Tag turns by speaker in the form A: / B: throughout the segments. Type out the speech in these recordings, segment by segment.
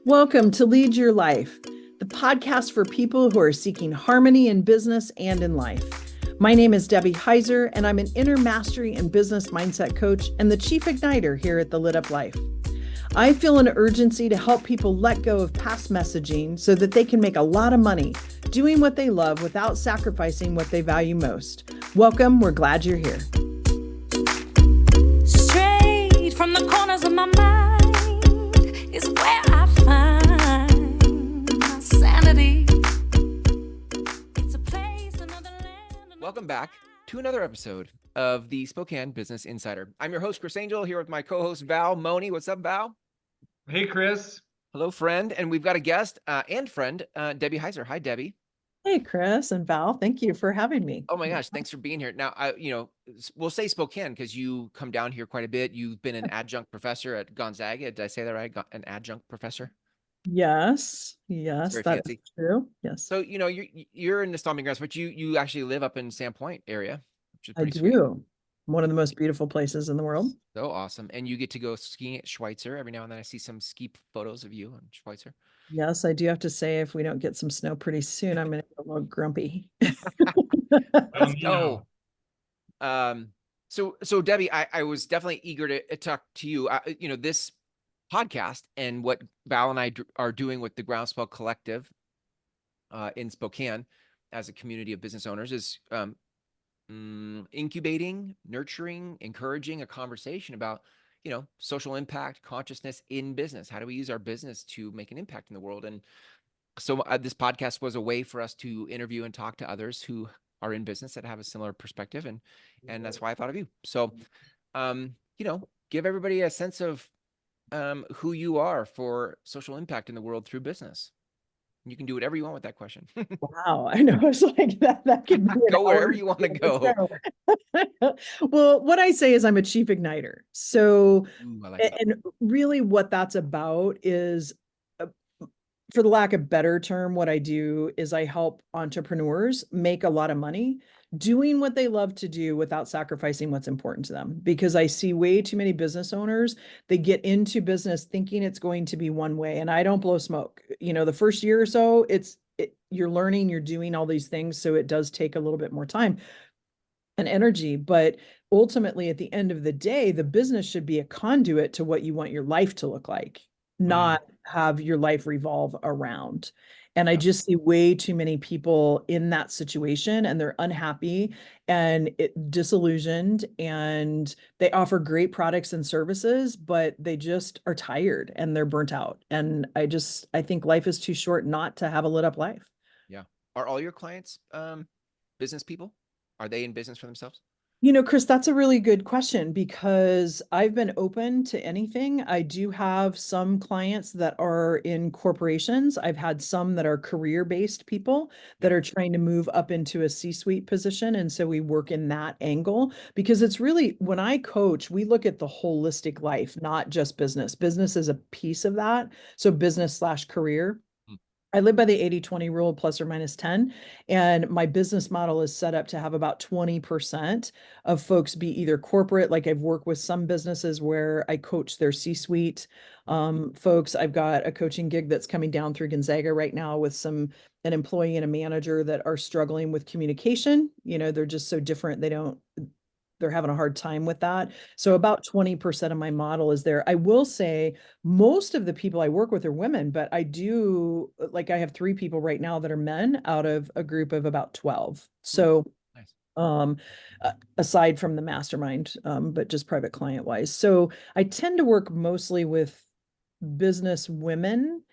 A: Welcome to Lead Your Life, the podcast for people who are seeking harmony in business and in life. My name is Debbie Heiser, and I'm an inner mastery and business mindset coach and the chief igniter here at The Lit Up Life. I feel an urgency to help people let go of past messaging so that they can make a lot of money doing what they love without sacrificing what they value most. Welcome. We're glad you're here.
B: Straight from the corners of my mind is where I find my sanity. It's a place, another land.
C: Welcome back to another episode of the Spokane Business Insider. I'm your host, Chris Angell, here with my co-host, Val Mohney. What's up, Val?
D: Hey, Chris.
C: Hello, friend. And we've got a guest and friend, Debbie Heiser. Hi, Debbie.
A: Hey, Chris and Val. Thank you for having me.
C: Oh my gosh, thanks for being here. Now, we'll say Spokane because you come down here quite a bit. You've been an adjunct professor at Gonzaga. Did I say that right? An adjunct professor?
A: Yes,
C: Very
A: that's
C: fancy.
A: true. Yes,
C: So, you're in the stomping grounds, but you actually live up in Sandpoint area, which is
A: I
C: pretty sweet.
A: do. One of the most beautiful places in the world.
C: So awesome. And you get to go skiing at Schweitzer. Every now and then I see some ski photos of you on Schweitzer.
A: Yes, I do have to say, if we don't get some snow pretty soon, I'm going to get a little grumpy.
C: Let's go. So Debbie, I was definitely eager to talk to you. This podcast and what Val and I are doing with the Groundswell Collective in Spokane as a community of business owners is incubating, nurturing, encouraging a conversation about, social impact, consciousness in business. How do we use our business to make an impact in the world? And so this podcast was a way for us to interview and talk to others who are in business that have a similar perspective. And that's why I thought of you. So, give everybody a sense of who you are for social impact in the world through business. You can do whatever you want with that question.
A: Wow, I know. It's like that could be
C: go wherever you want to go.
A: Well, what I say is I'm a chief igniter. So,
C: I like that.
A: and really what that's about is, for the lack of better term, what I do is I help entrepreneurs make a lot of money doing what they love to do without sacrificing what's important to them. Because I see way too many business owners, they get into business thinking it's going to be one way. And I don't blow smoke. The first year or so, you're learning, you're doing all these things. So it does take a little bit more time and energy. But ultimately, at the end of the day, the business should be a conduit to what you want your life to look like, not have your life revolve around. And I just see way too many people in that situation, and they're unhappy and disillusioned, and they offer great products and services, but they just are tired and they're burnt out. And I think life is too short not to have a lit up life.
C: Yeah. Are all your clients business people? Are they in business for themselves?
A: Chris, that's a really good question because I've been open to anything. I do have some clients that are in corporations. I've had some that are career-based people that are trying to move up into a C-suite position. And so we work in that angle because it's really, when I coach, we look at the holistic life, not just business. Business is a piece of that. So business/career. I live by the 80-20 rule, plus or minus 10. And my business model is set up to have about 20% of folks be either corporate. Like I've worked with some businesses where I coach their C-suite folks. I've got a coaching gig that's coming down through Gonzaga right now with an employee and a manager that are struggling with communication. They're just so different. They're having a hard time with that. So about 20% of my model is there. I will say most of the people I work with are women, but I have 3 people right now that are men out of a group of about 12. So, nice. Aside from the mastermind, but just private client wise. So I tend to work mostly with business women.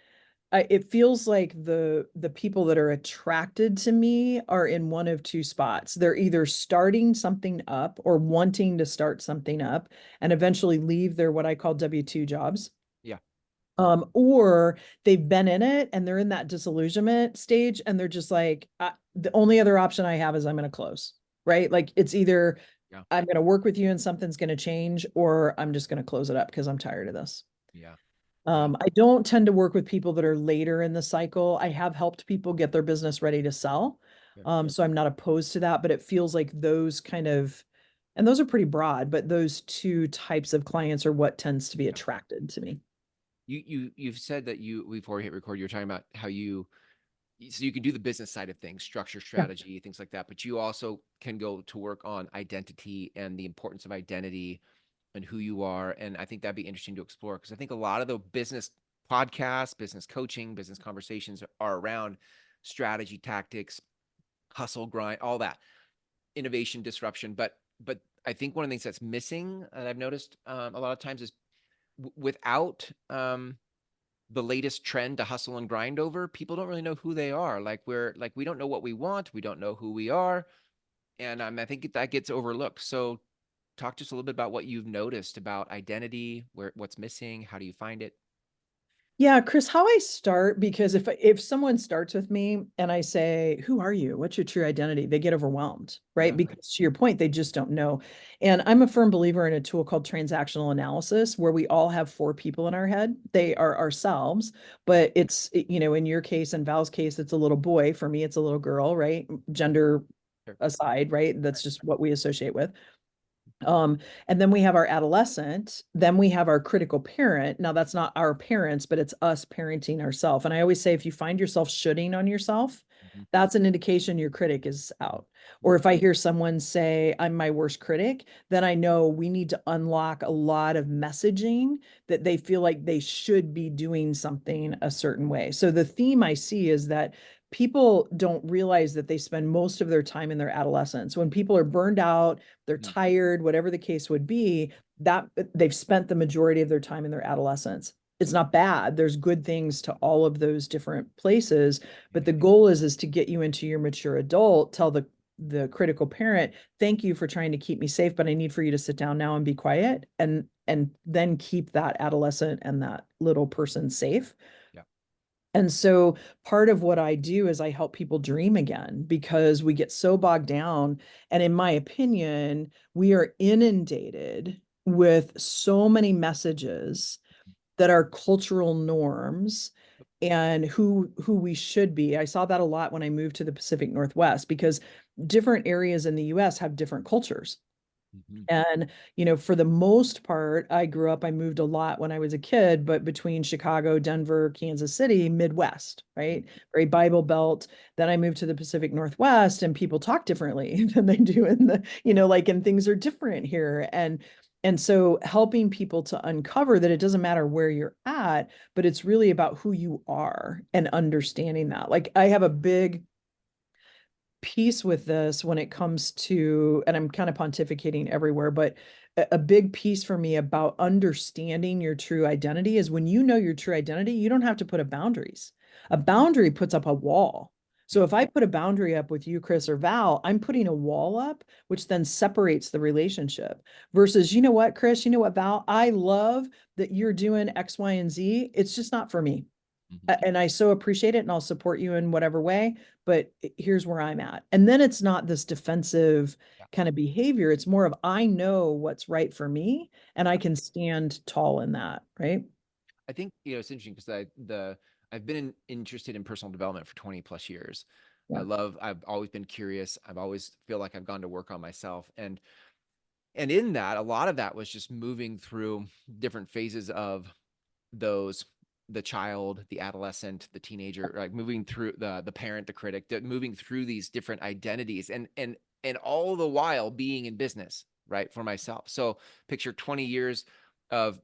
A: It feels like the people that are attracted to me are in one of 2 spots. They're either starting something up or wanting to start something up and eventually leave their what I call W-2 jobs.
C: Yeah.
A: Or they've been in it and they're in that disillusionment stage and they're just like, the only other option I have is I'm going to close, right? Like it's either I'm going to work with you and something's going to change, or I'm just going to close it up because I'm tired of this.
C: Yeah.
A: I don't tend to work with people that are later in the cycle. I have helped people get their business ready to sell. So I'm not opposed to that, but it feels like those and those are pretty broad, but those 2 types of clients are what tends to be attracted to me.
C: You've said that before we hit record, you were talking about how so you can do the business side of things, structure,
A: Yeah.
C: strategy, things like that, but you also can go to work on identity and the importance of identity and who you are. And I think that'd be interesting to explore, because I think a lot of the business podcasts, business coaching, business conversations are around strategy, tactics, hustle, grind, all that, innovation, disruption. But I think one of the things that's missing, and I've noticed a lot of times, is without the latest trend to hustle and grind over, people don't really know who they are. We don't know what we want, we don't know who we are, and I think that gets overlooked. So talk to us a little bit about what you've noticed about identity, what's missing, how do you find it?
A: Yeah, Chris, how I start, because if someone starts with me and I say, "Who are you? What's your true identity?" They get overwhelmed, right?
C: Yeah.
A: Because to your point, they just don't know. And I'm a firm believer in a tool called transactional analysis, where we all have four people in our head. They are ourselves, but in your case and Val's case, it's a little boy. For me, it's a little girl, right? Gender
C: Sure.
A: aside, right? That's just what we associate with. And then we have our adolescent, then we have our critical parent. Now that's not our parents, but it's us parenting ourselves. And I always say, if you find yourself shooting on yourself,
C: Mhm.
A: that's an indication your critic is out. Or
C: Mhm.
A: if I hear someone say, "I'm my worst critic," then I know we need to unlock a lot of messaging that they feel like they should be doing something a certain way. So the theme I see is that people don't realize that they spend most of their time in their adolescence. When people are burned out, they're
C: Mhm.
A: tired, whatever the case would be, that they've spent the majority of their time in their adolescence. It's not bad. There's good things to all of those different places, but the goal is to get you into your mature adult, tell the critical parent, "Thank you for trying to keep me safe, but I need for you to sit down now and be quiet," and then keep that adolescent and that little person safe.
C: Yeah.
A: And so part of what I do is I help people dream again, because we get so bogged down. And in my opinion, we are inundated with so many messages that are cultural norms and who we should be. I saw that a lot when I moved to the Pacific Northwest, because different areas in the US have different cultures.
C: Mhm.
A: And, for the most part, I moved a lot when I was a kid, but between Chicago, Denver, Kansas City, Midwest, right? Very Bible Belt. Then I moved to the Pacific Northwest, and people talk differently than they do and things are different here. And so helping people to uncover that it doesn't matter where you're at, but it's really about who you are and understanding that. Like, I have a big piece with this when it comes to, and I'm kind of pontificating everywhere, but a big piece for me about understanding your true identity is, when you know your true identity, you don't have to put up boundaries. A boundary puts up a wall. So
C: Yeah.
A: if I put a boundary up with you, Chris or Val, I'm putting a wall up, which then separates the relationship. Versus, you know what, Chris, you know what, Val, I love that you're doing X, Y, and Z. It's just not for me.
C: Mhm.
A: And I so appreciate it, and I'll support you in whatever way, but here's where I'm at. And then it's not this defensive
C: Yeah.
A: kind of behavior. It's more of, I know what's right for me, and I
C: Yeah.
A: can stand tall in that, right?
C: I think it's interesting, because I've been interested in personal development for 20 plus years.
A: Yeah.
C: I've always been curious. I've always feel like I've gone to work on myself, and in that, a lot of that was just moving through different phases of those, the child, the adolescent, the teenager, like moving through the parent, the critic, moving through these different identities, and all the while being in business, right, for myself. So picture 20 years of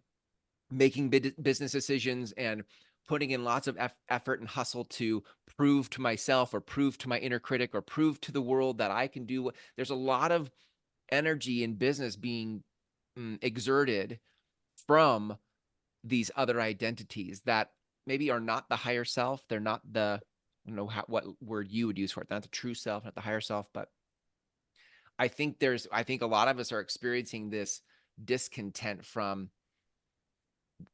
C: making business decisions and putting in lots of effort and hustle to prove to myself, or prove to my inner critic, or prove to the world that I can do what. There's a lot of energy in business being exerted from these other identities that maybe are not the higher self. They're not I don't know what word you would use for it. Not the true self, not the higher self. But I think a lot of us are experiencing this discontent from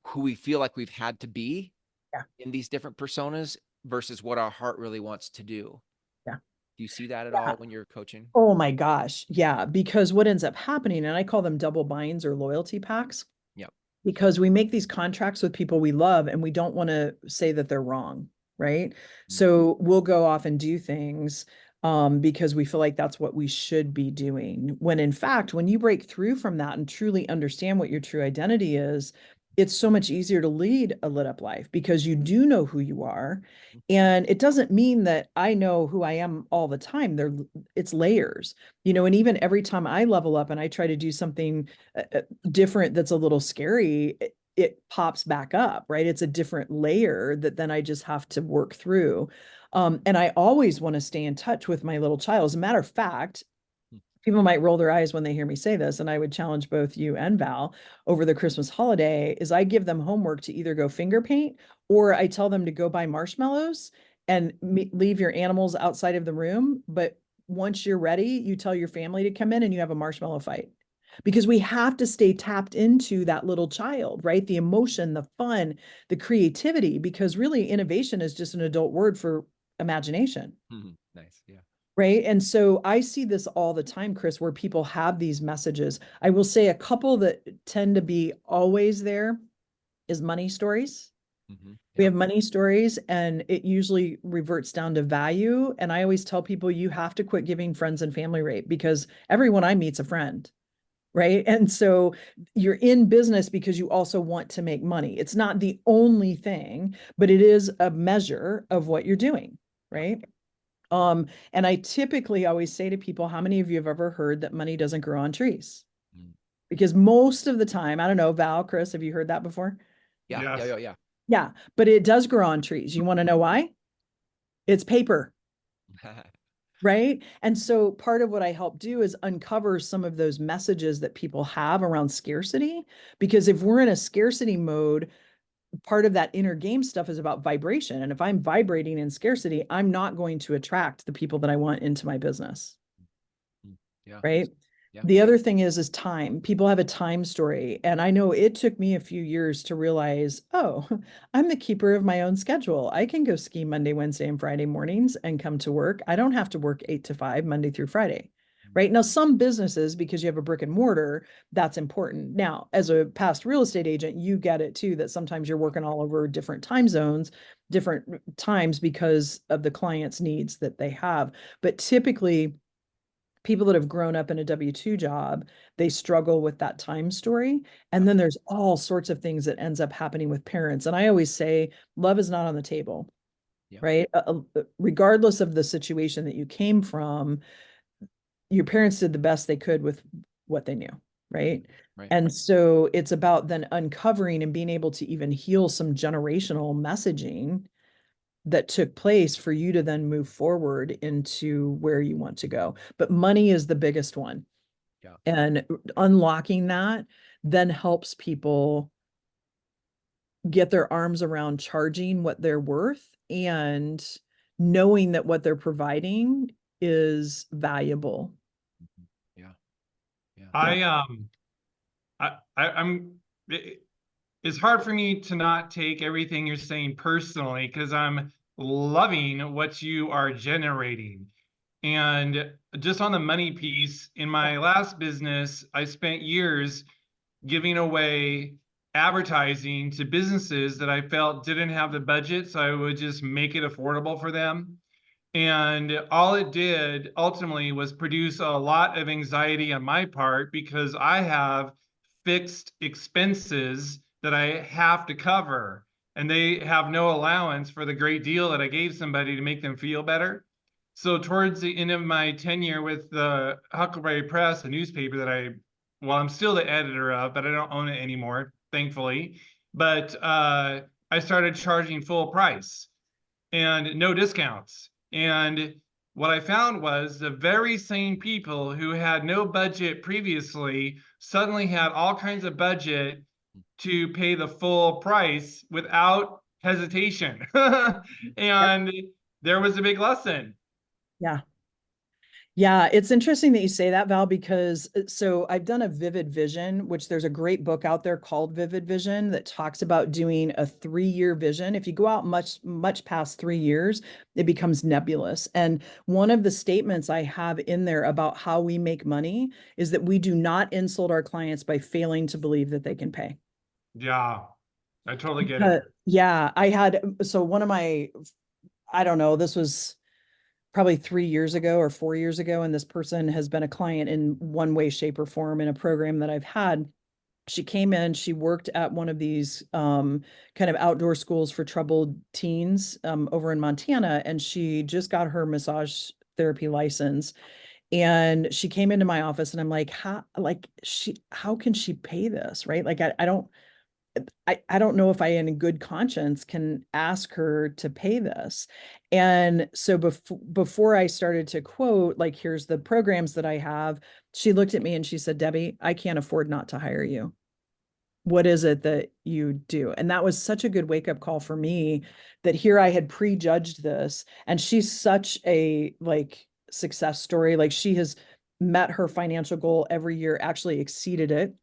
C: who we feel like we've had to be
A: Yeah.
C: in these different personas versus what our heart really wants to do.
A: Yeah.
C: Do you see that at
A: Yeah.
C: all when you're coaching?
A: Oh my gosh. Yeah. Because what ends up happening, and I call them double binds or loyalty packs,
C: Yep.
A: because we make these contracts with people we love and we don't want to say that they're wrong, right?
C: Mm.
A: So we'll go off and do things because we feel like that's what we should be doing. When in fact, when you break through from that and truly understand what your true identity is, it's so much easier to lead a lit up life because you do know who you are. And it doesn't mean that I know who I am all the time. It's layers, and even every time I level up and I try to do something different that's a little scary, it pops back up, right? It's a different layer that then I just have to work through. And I always want to stay in touch with my little child. As a matter of fact, people might roll their eyes when they hear me say this, and I would challenge both you and Val over the Christmas holiday is I give them homework to either go finger paint or I tell them to go buy marshmallows and leave your animals outside of the room. But once you're ready, you tell your family to come in and you have a marshmallow fight. Because we have to stay tapped into that little child, right? The emotion, the fun, the creativity, because really innovation is just an adult word for imagination.
C: Nice. Yeah.
A: Right. And so I see this all the time, Chris, where people have these messages. I will say a couple that tend to be always there is money stories. We have money stories and it usually reverts down to value. And I always tell people you have to quit giving friends and family rate because everyone I meet's a friend. Right. And so you're in business because you also want to make money. It's not the only thing, but it is a measure of what you're doing. Right. And I typically always say to people, how many of you have ever heard that money doesn't grow on trees? Because most of the time, I don't know, Val, Chris, have you heard that before?
C: Yeah.
D: Yes.
C: Yeah.
A: Yeah, but it does grow on trees. You want to know why? It's paper, right? And so part of what I help do is uncover some of those messages that people have around scarcity. Because if we're in a scarcity mode, part of that inner game stuff is about vibration. And if I'm vibrating in scarcity, I'm not going to attract the people that I want into my business.
C: Yeah.
A: Right.
C: Yeah.
A: The other thing is time. People have a time story. And I know it took me a few years to realize, oh, I'm the keeper of my own schedule. I can go ski Monday, Wednesday, and Friday mornings and come to work. I don't have to work 8 to 5, Monday through Friday. Right. Now, some businesses, because you have a brick and mortar, that's important. Now, as a past real estate agent, you get it too, that sometimes you're working all over different time zones, different times because of the client's needs that they have. But typically, people that have grown up in a W-2 job, they struggle with that time story. And then there's all sorts of things that ends up happening with parents. And I always say, love is not on the table, right? Regardless of the situation that you came from, your parents did the best they could with what they knew, right? And so it's about then uncovering and being able to even heal some generational messaging that took place for you to then move forward into where you want to go. But money is the biggest one.
C: Yeah.
A: And unlocking that then helps people get their arms around charging what they're worth and knowing that what they're providing is valuable.
C: Yeah.
D: It's hard for me to not take everything you're saying personally because I'm loving what you are generating. And just on the money piece, in my last business, I spent years giving away advertising to businesses that I felt didn't have the budget, so I would just make it affordable for them. And all it did ultimately was produce a lot of anxiety on my part because I have fixed expenses that I have to cover, and they have no allowance for the great deal that I gave somebody to make them feel better. So towards the end of my tenure with the Huckleberry Press, a newspaper that I'm still the editor of, but I don't own it anymore, thankfully. But I started charging full price and no discounts. And what I found was the very same people who had no budget previously suddenly had all kinds of budget to pay the full price without hesitation. And there was a big lesson.
A: Yeah. Yeah, it's interesting that you say that, Val, because so I've done a vivid vision, which there's a great book out there called Vivid Vision that talks about doing a 3-year vision. If you go out much past 3 years, it becomes nebulous. And one of the statements I have in there about how we make money is that we do not insult our clients by failing to believe that they can pay.
D: Yeah, I totally get it.
A: Yeah, so one of my, I don't know, this was probably 3 years ago or 4 years ago. And this person has been a client in one way, shape, or form in a program that I've had. She came in, she worked at one of these kind of outdoor schools for troubled teens over in Montana, and she just got her massage therapy license. And she came into my office and I'm like, how can she pay this? Right. Like, I don't know if I in good conscience can ask her to pay this. And so before I started to quote, like, here's the programs that I have, she looked at me and she said, Debbie, I can't afford not to hire you. What is it that you do? And that was such a good wake up call for me, that here I had prejudged this. And she's such a like success story. Like, she has met her financial goal every year, actually exceeded it,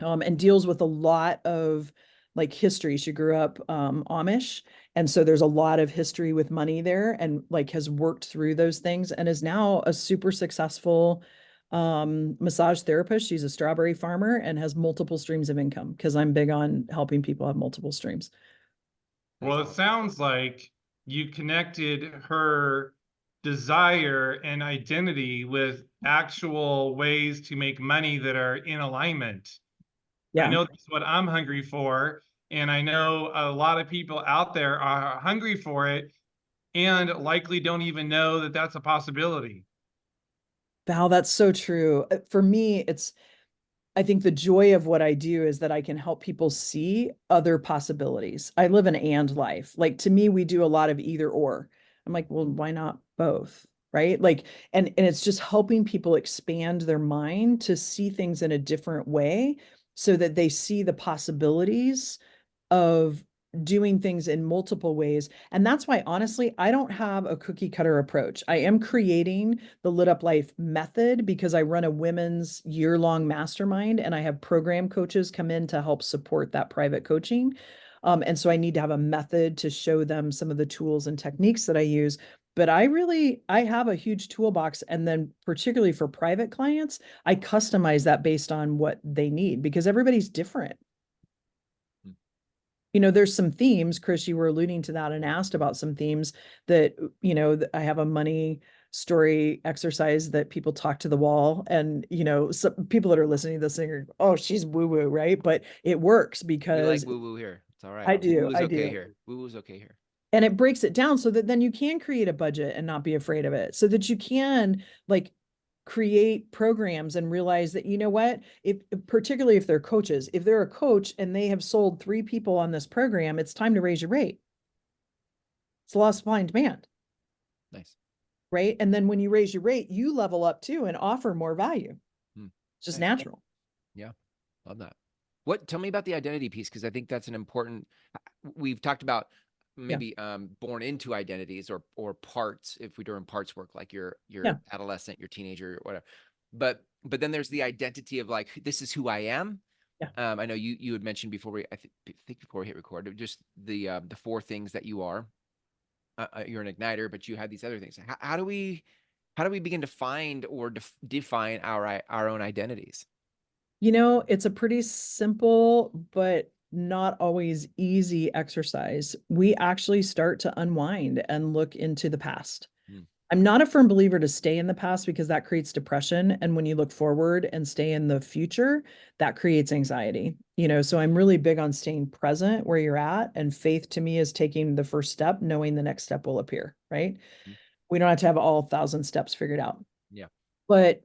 A: and deals with a lot of like history. She grew up Amish. And so there's a lot of history with money there, and like has worked through those things and is now a super successful massage therapist. She's a strawberry farmer and has multiple streams of income, because I'm big on helping people have multiple streams.
D: Well, it sounds like you connected her desire and identity with actual ways to make money that are in alignment. I
A: Yeah.
D: know that's what I'm hungry for. And I know a lot of people out there are hungry for it and likely don't even know that that's a possibility.
A: Val, that's so true. For me, I think the joy of what I do is that I can help people see other possibilities. I live an and life. Like, to me, we do a lot of either or. I'm like, well, why not both? Right. Like, and it's just helping people expand their mind to see things in a different way, so that they see the possibilities of doing things in multiple ways. And that's why, honestly, I don't have a cookie cutter approach. I am creating the Lit Up Life method because I run a women's year-long mastermind, and I have program coaches come in to help support that private coaching. And so I need to have a method to show them some of the tools and techniques that I use. But I have a huge toolbox. And then particularly for private clients, I customize that based on what they need, because everybody's different. There's some themes, Chris, you were alluding to that and asked about some themes that, I have a money story exercise that people talk to the wall, and, some people that are listening to this thing are, oh, she's woo woo, right? But it works
C: We
A: because
C: like woo woo here. It's all right.
A: I do,
C: Woo is
A: I
C: okay
A: do.
C: here. Woo is okay here.
A: And it breaks it down so that then you can create a budget and not be afraid of it, so that you can like create programs and realize that, what, if particularly if they're coaches, if they're a coach and they have sold 3 people on this program, it's time to raise your rate. It's the law of supply and demand.
C: Nice.
A: Right. And then when you raise your rate, you level up too and offer more value. It's just natural.
C: Yeah. Love that. Tell me about the identity piece, because I think that's an important, we've talked about maybe born into identities or parts, if we're doing parts work, like your adolescent, your teenager, whatever. But then there's the identity of like, this is who I am.
A: Yeah.
C: I know you had mentioned before I think before we hit record, just the 4 things that you are. You're an igniter, but you have these other things. How do we begin to find or define our own identities?
A: It's a pretty simple, but not always easy exercise. We actually start to unwind and look into the past. I'm not a firm believer to stay in the past, because that creates depression. And when you look forward and stay in the future, that creates anxiety. So I'm really big on staying present where you're at. And faith to me is taking the first step, knowing the next step will appear, right? We don't have to have all 1,000 steps figured out.
C: Yeah.
A: But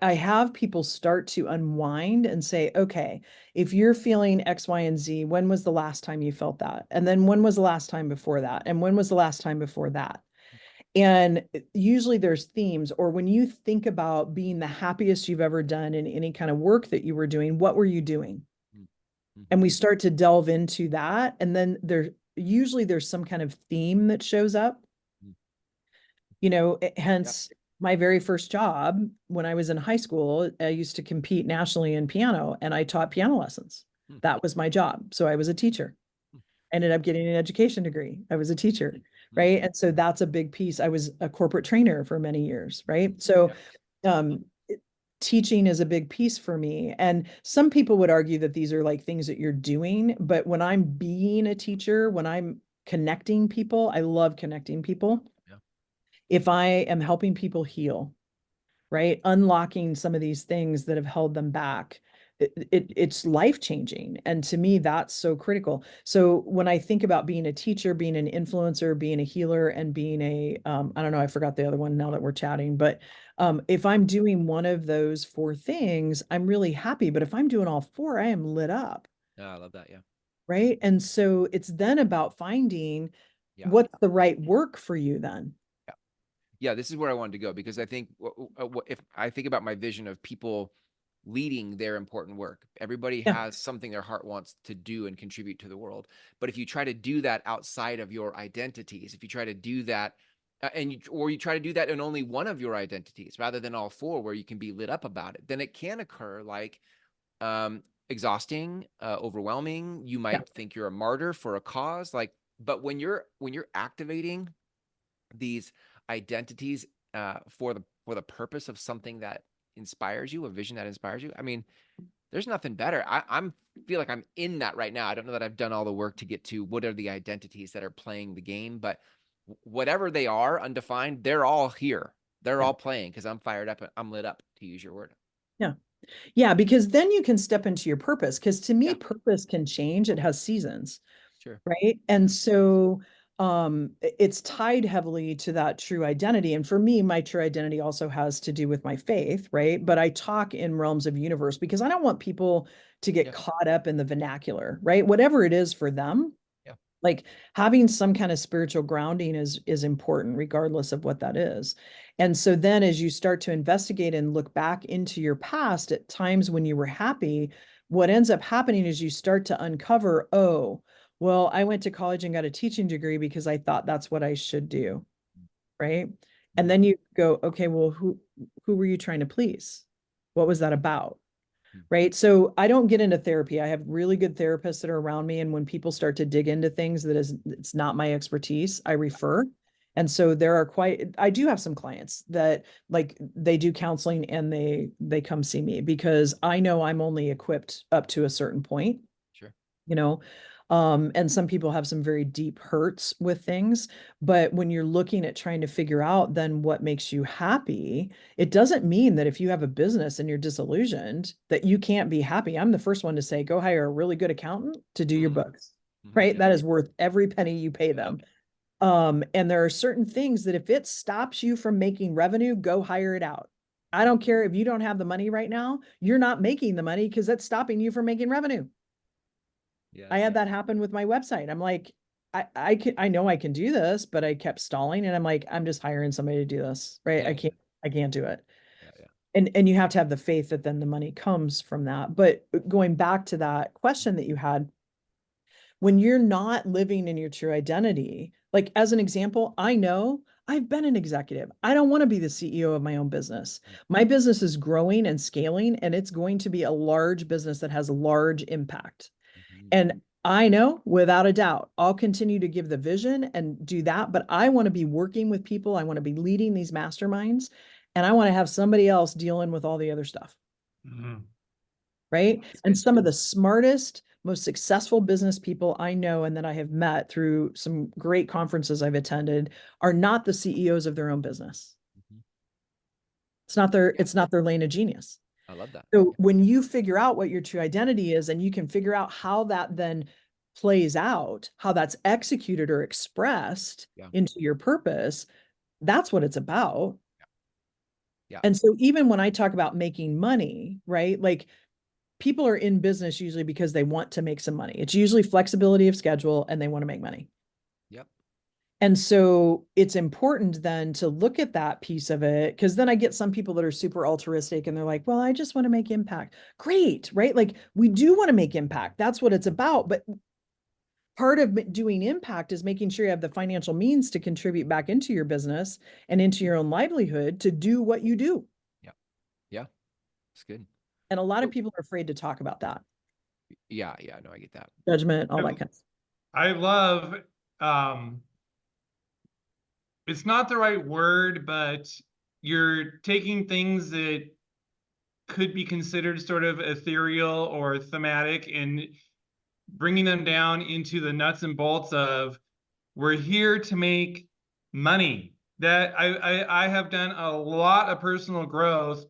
A: I have people start to unwind and say, okay, if you're feeling X, Y, and Z, when was the last time you felt that? And then when was the last time before that? And when was the last time before that? And usually there's themes, or when you think about being the happiest you've ever done in any kind of work that you were doing, what were you doing? And we start to delve into that. And then there's some kind of theme that shows up, hence my very first job when I was in high school. I used to compete nationally in piano, and I taught piano lessons. That was my job. So I was a teacher. Ended up getting an education degree. I was a teacher, right? And so that's a big piece. I was a corporate trainer for many years, right? So teaching is a big piece for me. And some people would argue that these are like things that you're doing, but when I'm being a teacher, when I'm connecting people, I love connecting people. If I am helping people heal, right? Unlocking some of these things that have held them back, it's life changing. And to me, that's so critical. So when I think about being a teacher, being an influencer, being a healer, and being a, I don't know, I forgot the other one now that we're chatting, but if I'm doing one of those four things, I'm really happy. But if I'm doing all four, I am lit up.
C: Yeah, I love that. Yeah.
A: Right. And so it's then about finding
C: Yeah.
A: what's the right work for you then.
C: Yeah. Yeah. This is where I wanted to go, because I think if I think about my vision of people leading their important work, everybody
A: Yeah.
C: has something their heart wants to do and contribute to the world. But if you try to do that outside of your identities, if you try to do that or you try to do that in only one of your identities rather than all four, where you can be lit up about it, then it can occur like exhausting, overwhelming. You might think you're a martyr for a cause, like, but when you're activating these identities for the purpose of something that inspires you, a vision that inspires you, I mean, there's nothing better. I'm feel like I'm in that right now. I don't know that I've done all the work to get to what are the identities that are playing the game, but whatever they are, undefined, they're all here. They're all playing because I'm fired up. I'm lit up, to use your word.
A: Yeah. Yeah. Because then you can step into your purpose. Because to me, purpose can change. It has seasons.
C: Sure.
A: Right. And so it's tied heavily to that true identity. And for me, my true identity also has to do with my faith, right? But I talk in realms of universe because I don't want people to get caught up in the vernacular, right? Whatever it is for them. Like having some kind of spiritual grounding is important, regardless of what that is. And so then as you start to investigate and look back into your past at times when you were happy, what ends up happening is you start to uncover, oh, well, I went to college and got a teaching degree because I thought that's what I should do. Right. And then you go, okay, well, who were you trying to please? What was that about? Right. So I don't get into therapy. I have really good therapists that are around me. And when people start to dig into things it's not my expertise, I refer. And so I do have some clients that like they do counseling and they come see me because I know I'm only equipped up to a certain point.
C: Sure.
A: You know, and some people have some very deep hurts with things. But when you're looking at trying to figure out then what makes you happy, it doesn't mean that if you have a business and you're disillusioned, that you can't be happy. I'm the first one to say, go hire a really good accountant to do your books, right? That is worth every penny you pay them. And there are certain things that if it stops you from making revenue, go hire it out. I don't care if you don't have the money right now, you're not making the money because that's stopping you from making revenue. I had that happen with my website. I'm like, I know I can do this, but I kept stalling and I'm like, I'm just hiring somebody to do this, right? I can't do it. And you have to have the faith that then the money comes from that. But going back to that question that you had, when you're not living in your true identity, like as an example, I know I've been an executive. I don't want to be the CEO of my own business. My business is growing and scaling, and it's going to be a large business that has large impact. And I know without a doubt, I'll continue to give the vision and do that, but I want to be working with people. I want to be leading these masterminds, and I want to have somebody else dealing with all the other stuff. Right. And some of the smartest, most successful business people I know and that I have met through some great conferences I've attended are not the CEOs of their own business. It's not their lane of genius.
C: I love that.
A: So when you figure out what your true identity is and you can figure out how that then plays out, how that's executed or expressed into your purpose, that's what it's about. And so even when I talk about making money, right? Like people are in business usually because they want to make some money. It's usually flexibility of schedule and they want to make money. And so it's important then to look at that piece of it, because then I get some people that are super altruistic and they're like, well, I just want to make impact. Great, right? Like we do want to make impact. That's what it's about. But part of doing impact is making sure you have the financial means to contribute back into your business and into your own livelihood to do what you do.
C: Yeah. It's good.
A: And a lot of people are afraid to talk about that.
C: Yeah. No, I get that.
A: Judgment, all that kind of stuff.
D: I love, it's not the right word, but you're taking things that could be considered sort of ethereal or thematic and bringing them down into the nuts and bolts of, we're here to make money. That I have done a lot of personal growth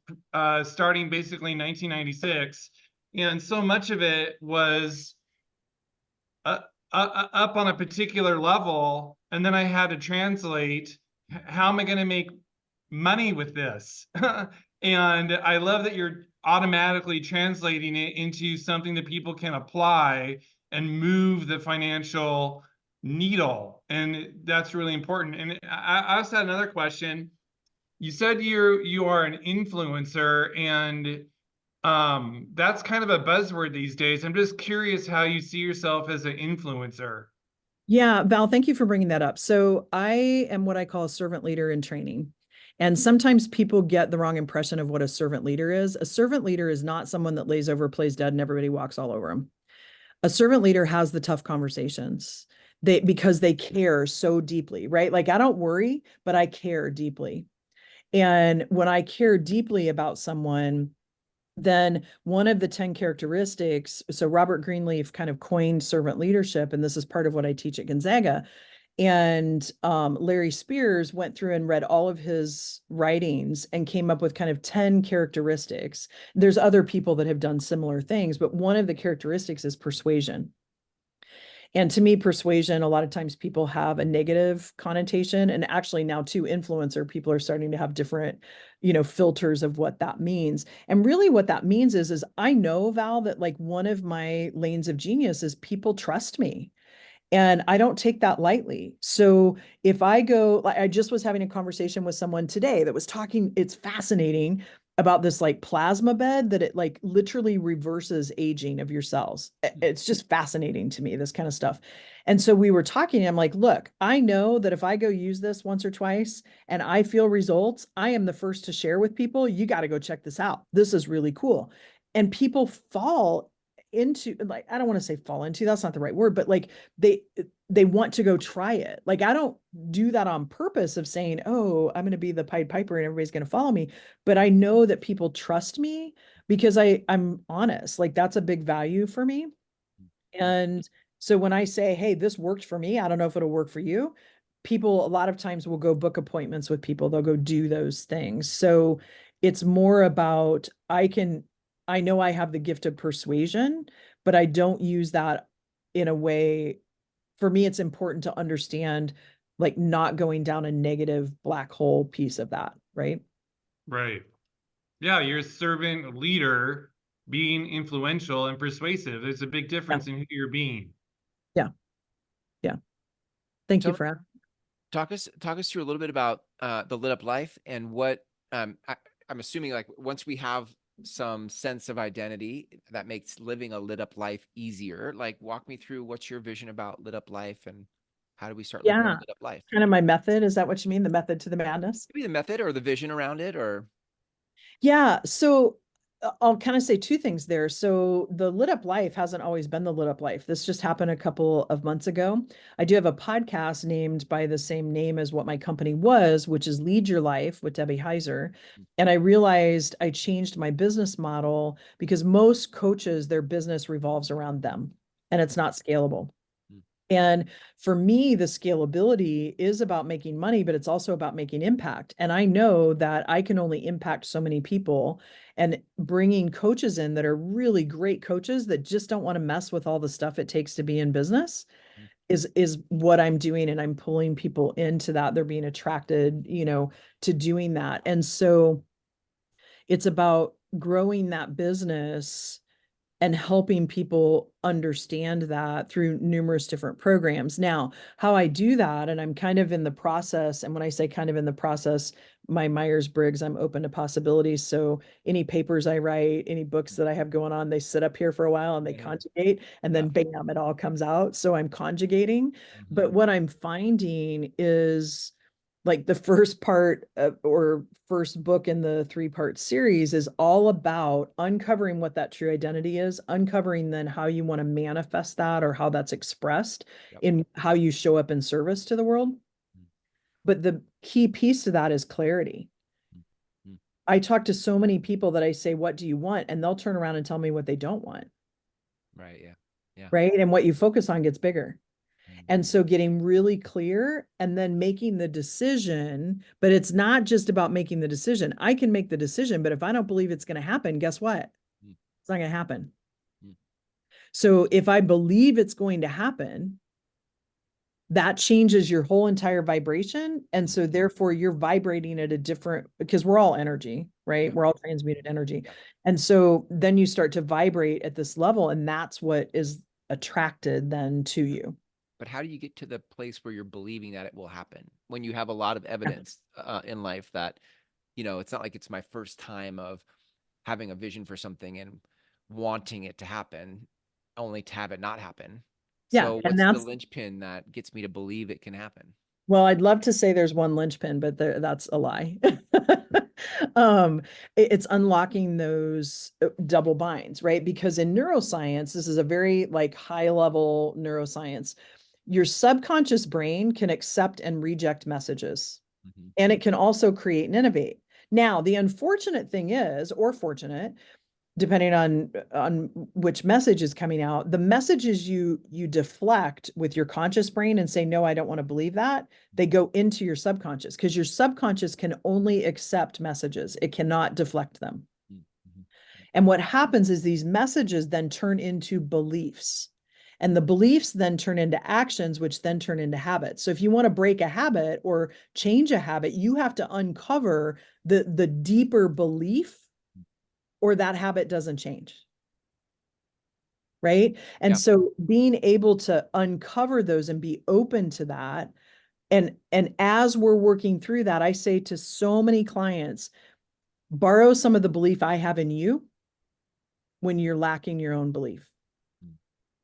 D: starting basically in 1996 And so much of it was up on a particular level. And then I had to translate, how am I going to make money with this? And I love that you're automatically translating it into something that people can apply and move the financial needle. And that's really important. And I also had another question. You said you are an influencer, and that's kind of a buzzword these days. I'm just curious how you see yourself as an influencer.
A: Yeah, Val, thank you for bringing that up. So I am what I call a servant leader in training. And sometimes people get the wrong impression of what a servant leader is. A servant leader is not someone that lays over, plays dead, and everybody walks all over them. A servant leader has the tough conversations. Because they care so deeply, right? Like I don't worry, but I care deeply. And when I care deeply about someone, then one of the 10 characteristics, so Robert Greenleaf kind of coined servant leadership, and this is part of what I teach at Gonzaga. And Larry Spears went through and read all of his writings and came up with kind of 10 characteristics. There's other people that have done similar things, but one of the characteristics is persuasion. And to me, persuasion, a lot of times people have a negative connotation. And actually now too, influencer, people are starting to have different, filters of what that means. And really what that means is I know, Val, that like one of my lanes of genius is people trust me. And I don't take that lightly. So if I go, like I just was having a conversation with someone today that was talking, it's fascinating about this like plasma bed that it like literally reverses aging of your cells. It's just fascinating to me, this kind of stuff. And so we were talking, and I'm like, look, I know that if I go use this once or twice and I feel results, I am the first to share with people. You got to go check this out. This is really cool. And people fall into, like, I don't want to say fall into, that's not the right word, but like they want to go try it. Like I don't do that on purpose of saying, oh, I'm going to be the Pied Piper and everybody's going to follow me. But I know that people trust me because I'm honest. Like that's a big value for me. And so when I say, hey, this worked for me, I don't know if it'll work for you. People a lot of times will go book appointments with people. They'll go do those things. So it's more about I know I have the gift of persuasion, but I don't use that in a way. For me, it's important to understand like not going down a negative black hole piece of that, right?
D: Right. Yeah, you're a servant leader being influential and persuasive. There's a big difference in who you're being.
A: Yeah. Yeah. Thank you
C: So
A: for asking.
C: talk us through a little bit about the lit up life and what I'm assuming like once we have some sense of identity that makes living a lit up life easier. Like walk me through what's your vision about lit up life and how do we start living a
A: Yeah.
C: lit up life?
A: Kind of my method. Is that what you mean? The method to the madness?
C: Maybe the method or the vision around it or
A: Yeah. So I'll kind of say two things there. So the lit up life hasn't always been the lit up life. This just happened a couple of months ago. I do have a podcast named by the same name as what my company was, which is Lead Your Life with Debbie Heiser. And I realized I changed my business model because most coaches, their business revolves around them and it's not scalable. And for me, the scalability is about making money, but it's also about making impact. And I know that I can only impact so many people, and bringing coaches in that are really great coaches that just don't want to mess with all the stuff it takes to be in business is what I'm doing. And I'm pulling people into that. They're being attracted, to doing that. And so it's about growing that business and helping people understand that through numerous different programs. Now, how I do that, and I'm kind of in the process, and when I say kind of in the process, my Myers-Briggs, I'm open to possibilities. So any papers I write, any books that I have going on, they sit up here for a while and they conjugate, and then bam, it all comes out. So I'm conjugating. But what I'm finding is like the first part or first book in the 3-part series is all about uncovering what that true identity is, uncovering then how you want to manifest that or how that's expressed in how you show up in service to the world. But the key piece to that is clarity. I talk to so many people that I say, what do you want? And they'll turn around and tell me what they don't want.
C: right. Yeah. Yeah.
A: Right. And what you focus on gets bigger. And so getting really clear and then making the decision, but it's not just about making the decision. I can make the decision, but if I don't believe it's going to happen, guess what? It's not going to happen. So if I believe it's going to happen, that changes your whole entire vibration. And so therefore you're vibrating at a different, because we're all energy, right?
C: Yeah.
A: We're all transmuted energy.
C: Yeah.
A: And so then you start to vibrate at this level, and that's what is attracted then to you.
C: But how do you get to the place where you're believing that it will happen when you have a lot of evidence in life that, it's not like it's my first time of having a vision for something and wanting it to happen, only to have it not happen.
A: Yeah.
C: So
A: And
C: what's the
A: that's,
C: linchpin that gets me to believe it can happen?
A: well, I'd love to say there's one linchpin, but that's a lie. It's unlocking those double binds, right? Because in neuroscience, this is a very like high level neuroscience. Your subconscious brain can accept and reject messages, and it can also create and innovate. Now, the unfortunate thing is, or fortunate, depending on which message is coming out, the messages you deflect with your conscious brain and say, no, I don't want to believe that, they go into your subconscious, because your subconscious can only accept messages. It cannot deflect them.
C: Mm-hmm.
A: And what happens is these messages then turn into beliefs. And the beliefs then turn into actions, which then turn into habits. So if you want to break a habit or change a habit, you have to uncover the deeper belief, or that habit doesn't change. Right. And
C: Yeah.
A: so being able to uncover those and be open to that. And as we're working through that, I say to so many clients, borrow some of the belief I have in you when you're lacking your own belief.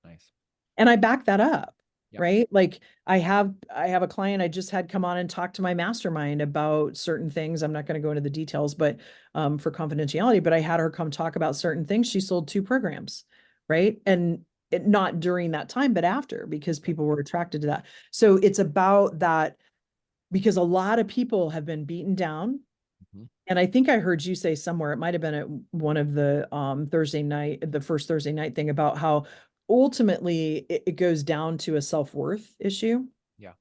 C: Nice.
A: And I back that up.
C: Yeah.
A: Right. Like I have a client I just had come on and talk to my mastermind about certain things. I'm not going to go into the details, but for confidentiality, but I had her come talk about certain things. She sold 2 programs. Right. And not during that time, but after, because people were attracted to that. So it's about that, because a lot of people have been beaten down.
C: Mm-hmm.
A: And I think I heard you say somewhere, it might have been at one of the the first Thursday night thing, about how ultimately it goes down to a self-worth issue.
C: Yeah.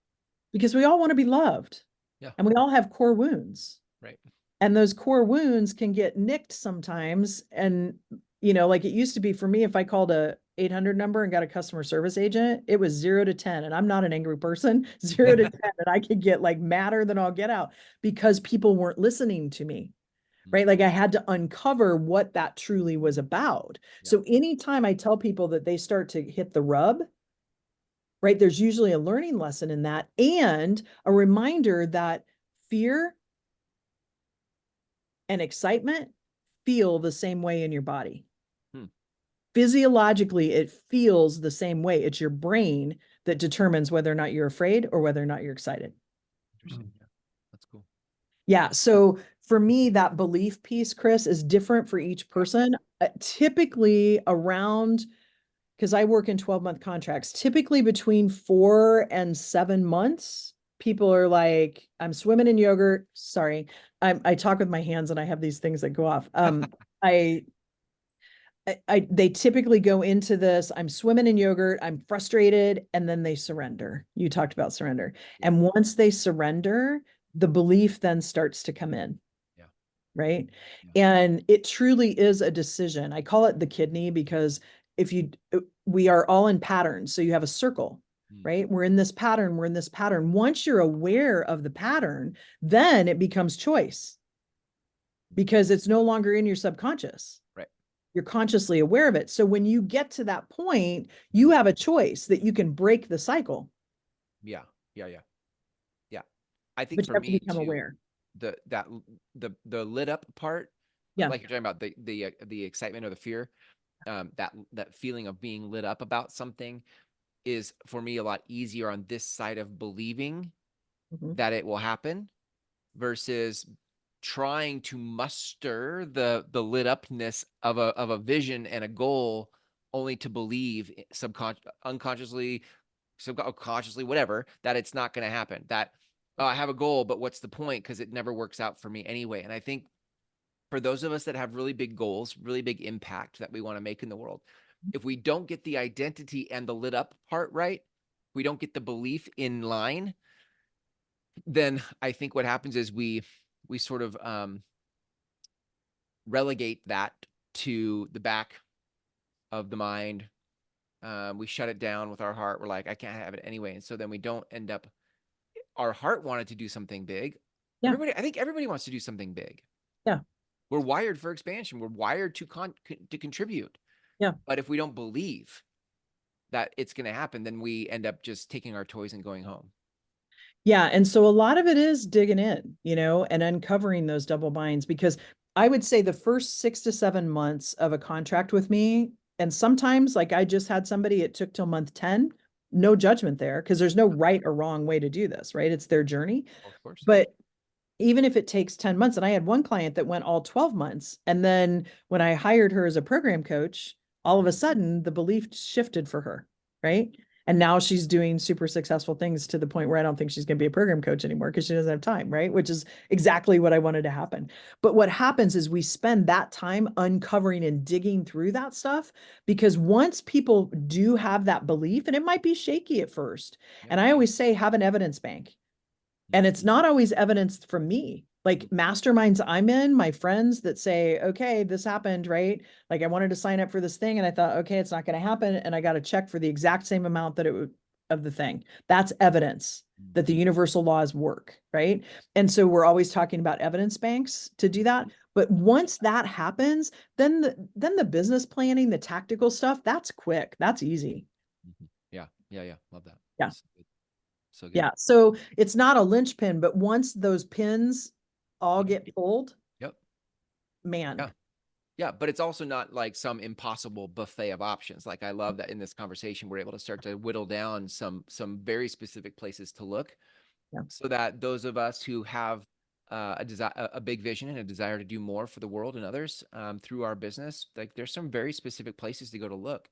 A: Because we all want to be loved.
C: Yeah.
A: And we all have core wounds.
C: Right.
A: And those core wounds can get nicked sometimes. And, like it used to be for me, if I called a 800 number and got a customer service agent, it was 0 to 10. And I'm not an angry person, 0 to 10. And I could get like madder than I'll get out, because people weren't listening to me. Right. Like I had to uncover what that truly was about.
C: Yeah.
A: So anytime I tell people that they start to hit the rub, right, there's usually a learning lesson in that, and a reminder that fear and excitement feel the same way in your body. Physiologically, it feels the same way. It's your brain that determines whether or not you're afraid or whether or not you're excited.
C: Interesting. Yeah. That's cool.
A: Yeah. So for me, that belief piece, Chris, is different for each person. Typically around, because I work in 12-month contracts, typically between 4 and 7 months, people are like, I'm swimming in yogurt. Sorry. I talk with my hands and I have these things that go off. They typically go into this, I'm swimming in yogurt, I'm frustrated, and then they surrender. You talked about surrender.
C: Yeah.
A: And once they surrender, the belief then starts to come in.
C: Yeah.
A: Right.
C: Yeah.
A: And it truly is a decision. I call it the kidney, because we are all in patterns. So you have a circle, right? We're in this pattern. We're in this pattern. Once you're aware of the pattern, then it becomes choice, because it's no longer in your subconscious.
C: Right.
A: You're consciously aware of it. So when you get to that point, you have a choice that you can break the cycle.
C: Yeah. Yeah. Yeah. Yeah. I think
A: But you
C: for
A: have to
C: me
A: become
C: too,
A: aware.
C: the lit up part,
A: Yeah.
C: like you're talking about the excitement or the fear, that feeling of being lit up about something is for me a lot easier on this side of believing that it will happen versus trying to muster the lit upness of a vision and a goal, only to believe unconsciously, subconsciously, whatever, that it's not going to happen. That I have a goal, but what's the point? Because it never works out for me anyway. And I think for those of us that have really big goals, really big impact that we want to make in the world, if we don't get the identity and the lit up part right, we don't get the belief in line, then I think what happens is we sort of relegate that to the back of the mind, We shut it down with our heart. We're like, I can't have it anyway. And so then we don't end up, our heart wanted to do something big.
A: Yeah.
C: I think everybody wants to do something big.
A: Yeah.
C: We're wired for expansion. We're wired to contribute.
A: Yeah.
C: But if we don't believe that it's going to happen, then we end up just taking our toys and going home.
A: Yeah. And so a lot of it is digging in, and uncovering those double binds, because I would say the first 6 to 7 months of a contract with me, and sometimes like I just had somebody, it took till month 10, no judgment there, because there's no right or wrong way to do this, right? It's their journey.
C: Of course.
A: But even if it takes 10 months, and I had one client that went all 12 months. And then when I hired her as a program coach, all of a sudden the belief shifted for her, right? And now she's doing super successful things to the point where I don't think she's going to be a program coach anymore because she doesn't have time, right? Which is exactly what I wanted to happen. But what happens is we spend that time uncovering and digging through that stuff, because once people do have that belief, and it might be shaky at first, and I always say, have an evidence bank. And it's not always evidence from me. Like masterminds I'm in, my friends that say, okay, this happened, right? Like I wanted to sign up for this thing and I thought, okay, it's not going to happen. And I got a check for the exact same amount that it would of the thing. That's evidence that the universal laws work, right? And so we're always talking about evidence banks to do that. But once that happens, then the business planning, the tactical stuff, that's quick. That's easy.
C: Yeah. Love that.
A: Yeah.
C: So good.
A: Yeah. So it's not a linchpin, but once those pins all get pulled,
C: Yep.
A: man.
C: Yeah. Yeah. But it's also not like some impossible buffet of options. Like I love that in this conversation, we're able to start to whittle down some very specific places to look, so that those of us who have a big vision and a desire to do more for the world and others through our business, like there's some very specific places to go to look,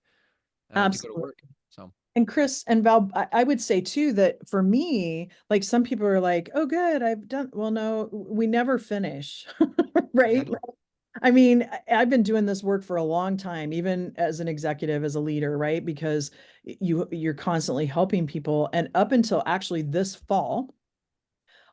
C: to go to work. So.
A: And Chris and Val, I would say too, that for me, like some people are like, oh, good, I've done, well, no, we never finish, right?
C: Yeah.
A: I mean, I've been doing this work for a long time, even as an executive, as a leader, right? Because you're constantly helping people. And up until actually this fall,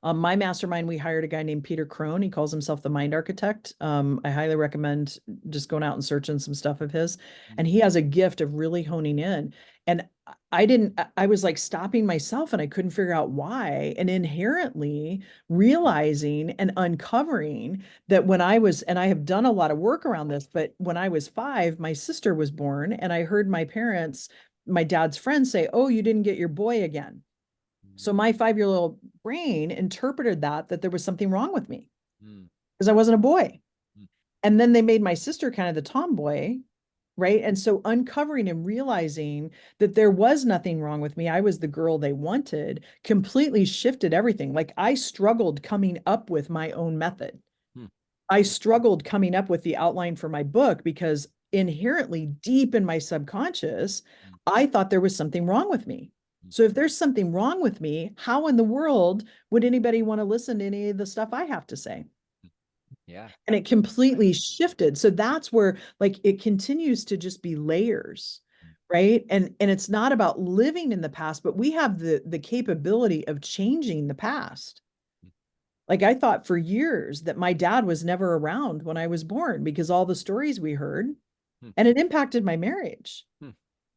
A: my mastermind, we hired a guy named Peter Crone. He calls himself the mind architect. I highly recommend just going out and searching some stuff of his. And he has a gift of really honing in. And I was like stopping myself and I couldn't figure out why. And inherently realizing and uncovering that when I was, and I have done a lot of work around this, but when I was 5, my sister was born and I heard my parents, my dad's friends say, oh, you didn't get your boy again. So my 5-year-old brain interpreted that there was something wrong with me because I wasn't a boy. And then they made my sister kind of the tomboy, right? And so uncovering and realizing that there was nothing wrong with me, I was the girl they wanted, completely shifted everything. Like I struggled coming up with my own method. I struggled coming up with the outline for my book because inherently deep in my subconscious, I thought there was something wrong with me. So if there's something wrong with me, how in the world would anybody want to listen to any of the stuff I have to say?
C: Yeah.
A: And it completely shifted. So that's where like it continues to just be layers, right? And it's not about living in the past, but we have the capability of changing the past. Like I thought for years that my dad was never around when I was born because all the stories we heard, and it impacted my marriage.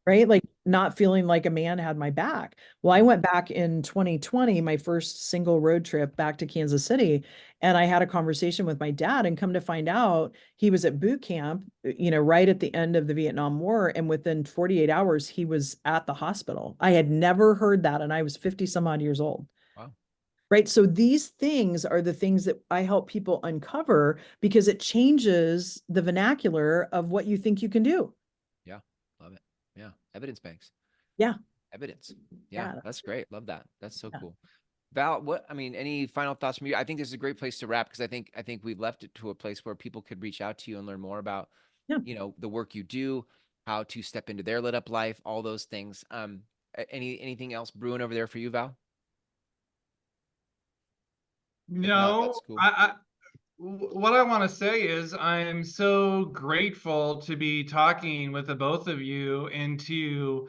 A: Right? Like not feeling like a man had my back. Well, I went back in 2020, my first single road trip back to Kansas City, and I had a conversation with my dad and come to find out he was at boot camp, right at the end of the Vietnam War. And within 48 hours, he was at the hospital. I had never heard that. And I was 50 some odd years old.
C: Wow.
A: Right. So these things are the things that I help people uncover because it changes the vernacular of what you think you can do.
C: Yeah. Love it. Yeah. Evidence banks.
A: Yeah.
C: Evidence. Yeah. That's great. Love that. That's so cool. Val, any final thoughts from you? I think this is a great place to wrap because I think we've left it to a place where people could reach out to you and learn more about, the work you do, how to step into their lit up life, all those things. Anything else brewing over there for you, Val?
D: No,
C: that's cool.
D: What I want to say is I'm so grateful to be talking with the both of you and to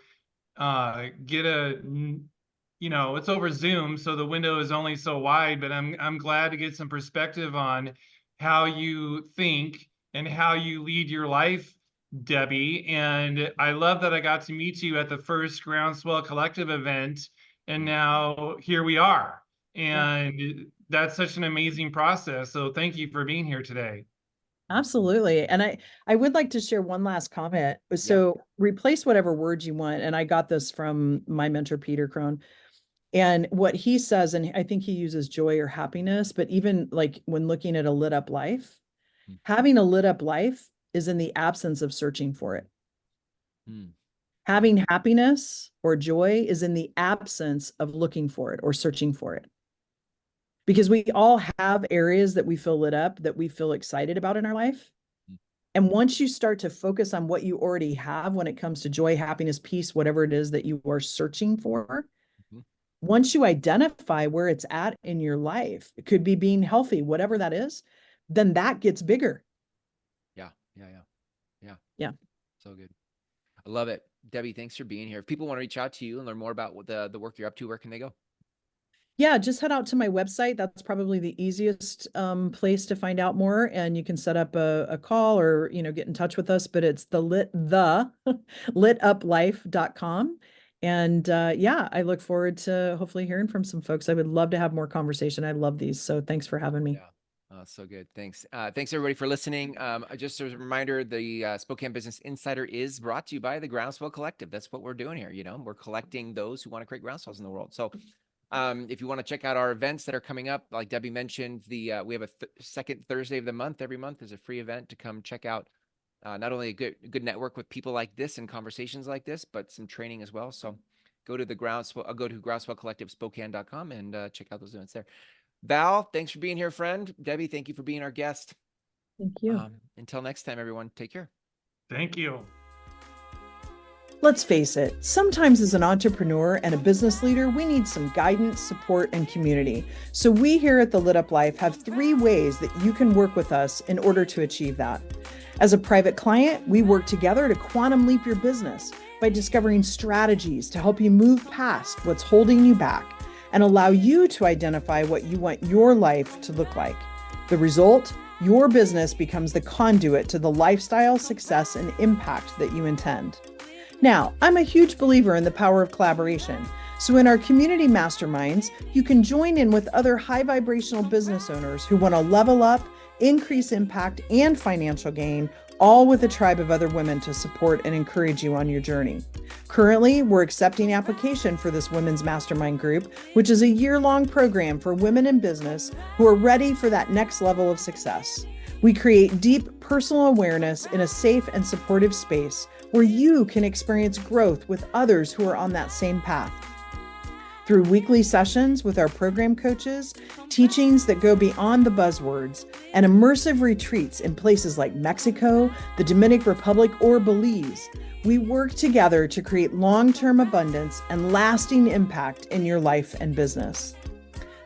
D: get it's over Zoom, so the window is only so wide, but I'm glad to get some perspective on how you think and how you lead your life Debbie. And I love that I got to meet you at the first Groundswell Collective event. And now here we are. And that's such an amazing process. So thank you for being here today.
A: Absolutely. And I would like to share one last comment. So replace whatever words you want. And I got this from my mentor, Peter Crone. And what he says, and I think he uses joy or happiness, but even like when looking at a lit up life, having a lit up life is in the absence of searching for it. Having happiness or joy is in the absence of looking for it or searching for it. Because we all have areas that we feel lit up, that we feel excited about in our life. And once you start to focus on what you already have when it comes to joy, happiness, peace, whatever it is that you are searching for, once you identify where it's at in your life, it could be being healthy, whatever that is, then that gets bigger. Yeah.
C: So good. I love it. Debbie, thanks for being here. If people want to reach out to you and learn more about what the work you're up to, where can they go?
A: Yeah, just head out to my website. That's probably the easiest place to find out more. And you can set up a call or, get in touch with us, but it's lituplife.com. And I look forward to hopefully hearing from some folks. I would love to have more conversation. I love these. So thanks for having me.
C: Yeah. So good. Thanks. Thanks everybody for listening. Just as a reminder, the Spokane Business Insider is brought to you by the Groundswell Collective. That's what we're doing here. We're collecting those who want to create groundswells in the world. So if you want to check out our events that are coming up, like Debbie mentioned, we have a second Thursday of the month. Every month is a free event to come check out. Not only a good network with people like this and conversations like this, but some training as well. So go to groundswellcollective.spokane.com and check out those events there. Val, thanks for being here, friend. Debbie, thank you for being our guest.
A: Thank you.
C: Until next time, everyone, take care.
D: Thank you.
A: Let's face it, sometimes as an entrepreneur and a business leader, we need some guidance, support, and community. So we here at The Lit Up Life have 3 ways that you can work with us in order to achieve that. As a private client, we work together to quantum leap your business by discovering strategies to help you move past what's holding you back and allow you to identify what you want your life to look like. The result, your business becomes the conduit to the lifestyle, success, and impact that you intend. Now, I'm a huge believer in the power of collaboration. So in our community masterminds, you can join in with other high vibrational business owners who want to level up, increase impact, and financial gain, all with a tribe of other women to support and encourage you on your journey. Currently, we're accepting application for this women's mastermind group, which is a year-long program for women in business who are ready for that next level of success. We create deep personal awareness in a safe and supportive space where you can experience growth with others who are on that same path. Through weekly sessions with our program coaches, teachings that go beyond the buzzwords, and immersive retreats in places like Mexico, the Dominican Republic, or Belize, we work together to create long-term abundance and lasting impact in your life and business.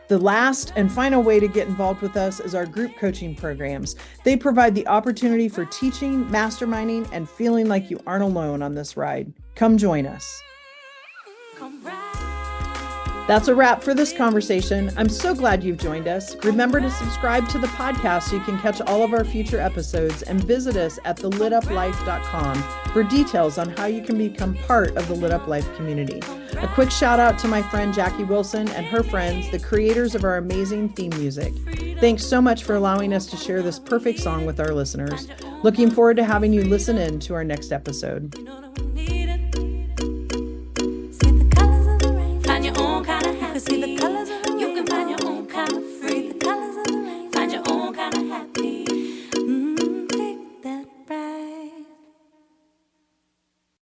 A: The last and final way to get involved with us is our group coaching programs. They provide the opportunity for teaching, masterminding, and feeling like you aren't alone on this ride. Come join us. That's a wrap for this conversation. I'm so glad you've joined us. Remember to subscribe to the podcast so you can catch all of our future episodes, and visit us at thelituplife.com for details on how you can become part of the Lit Up Life community. A quick shout out to my friend Jackie Wilson and her friends, the creators of our amazing theme music. Thanks so much for allowing us to share this perfect song with our listeners. Looking forward to having you listen in to our next episode.